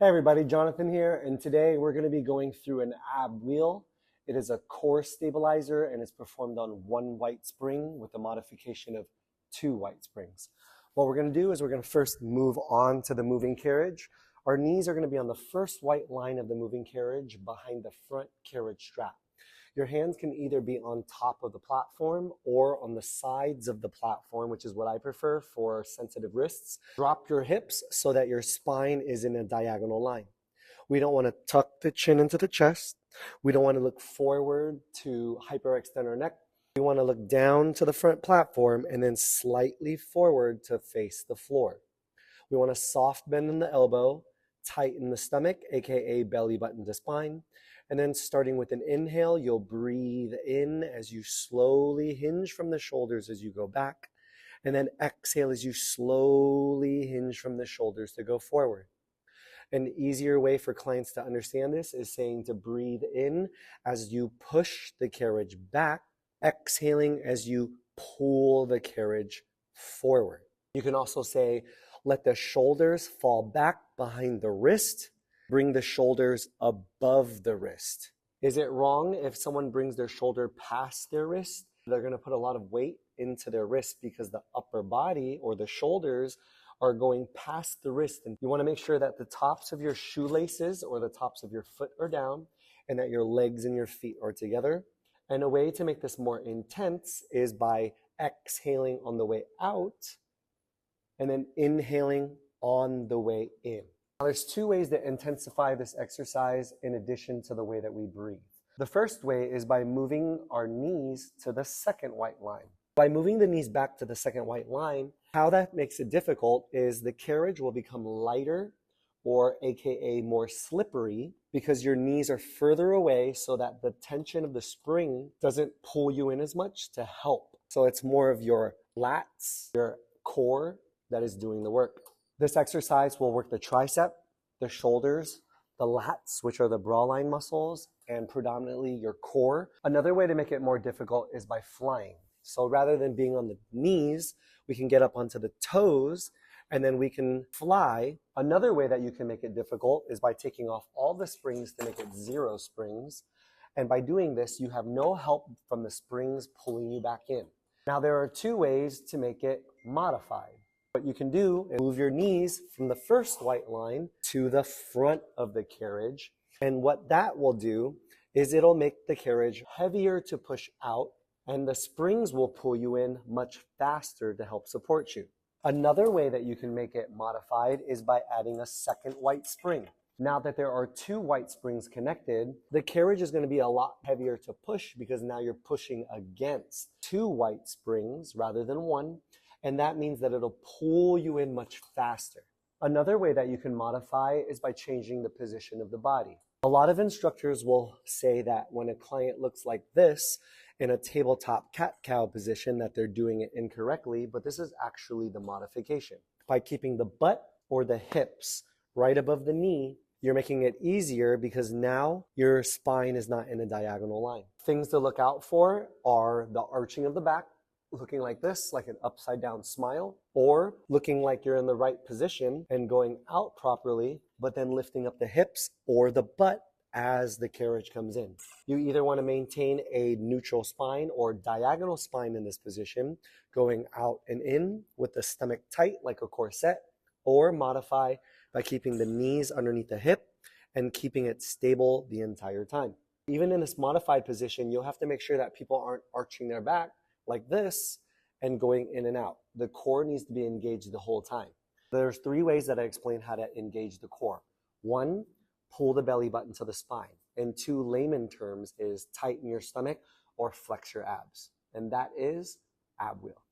Hey everybody, Jonathan here, and today we're going to be going through an ab wheel. It is a core stabilizer and it's performed on one white spring with a modification of 2 white springs. What we're going to do is we're going to first move on to the moving carriage. Our knees are going to be on the first white line of the moving carriage behind the front carriage strap. Your hands can either be on top of the platform or on the sides of the platform, which is what I prefer for sensitive wrists. Drop your hips so that your spine is in a diagonal line. We don't want to tuck the chin into the chest. We don't want to look forward to hyperextend our neck. We want to look down to the front platform and then slightly forward to face the floor. We want a soft bend in the elbow, tighten the stomach, aka belly button to spine. And then starting with an inhale, you'll breathe in as you slowly hinge from the shoulders as you go back. And then exhale as you slowly hinge from the shoulders to go forward. An easier way for clients to understand this is saying to breathe in as you push the carriage back, exhaling as you pull the carriage forward. You can also say, let the shoulders fall back behind the wrist. Bring the shoulders above the wrist. Is it wrong if someone brings their shoulder past their wrist? They're going to put a lot of weight into their wrist because the upper body or the shoulders are going past the wrist. And you want to make sure that the tops of your shoelaces or the tops of your foot are down and that your legs and your feet are together. And a way to make this more intense is by exhaling on the way out and then inhaling on the way in. Now, there's 2 ways to intensify this exercise in addition to the way that we breathe. The first way is by moving our knees to the second white line. By moving the knees back to the second white line, how that makes it difficult is the carriage will become lighter or aka more slippery because your knees are further away so that the tension of the spring doesn't pull you in as much to help. So it's more of your lats, your core that is doing the work. This exercise will work the tricep, the shoulders, the lats, which are the bra line muscles, and predominantly your core. Another way to make it more difficult is by flying. So rather than being on the knees, we can get up onto the toes and then we can fly. Another way that you can make it difficult is by taking off all the springs to make it 0 springs. And by doing this, you have no help from the springs pulling you back in. Now, there are 2 ways to make it modified. What you can do is move your knees from the first white line to the front of the carriage. And what that will do is it'll make the carriage heavier to push out and the springs will pull you in much faster to help support you. Another way that you can make it modified is by adding a second white spring. Now that there are 2 white springs connected, the carriage is going to be a lot heavier to push because now you're pushing against 2 white springs rather than 1. And that means that it'll pull you in much faster. Another way that you can modify is by changing the position of the body. A lot of instructors will say that when a client looks like this in a tabletop cat-cow position that they're doing it incorrectly, but this is actually the modification. By keeping the butt or the hips right above the knee, you're making it easier because now your spine is not in a diagonal line. Things to look out for are the arching of the back, looking like this, like an upside down smile, or looking like you're in the right position and going out properly, but then lifting up the hips or the butt as the carriage comes in. You either want to maintain a neutral spine or diagonal spine in this position, going out and in with the stomach tight like a corset, or modify by keeping the knees underneath the hip and keeping it stable the entire time. Even in this modified position, you'll have to make sure that people aren't arching their back like this and going in and out. The core needs to be engaged the whole time. There's 3 ways that I explain how to engage the core. 1, pull the belly button to the spine. And 2, layman terms, is tighten your stomach or flex your abs. And that is ab wheel.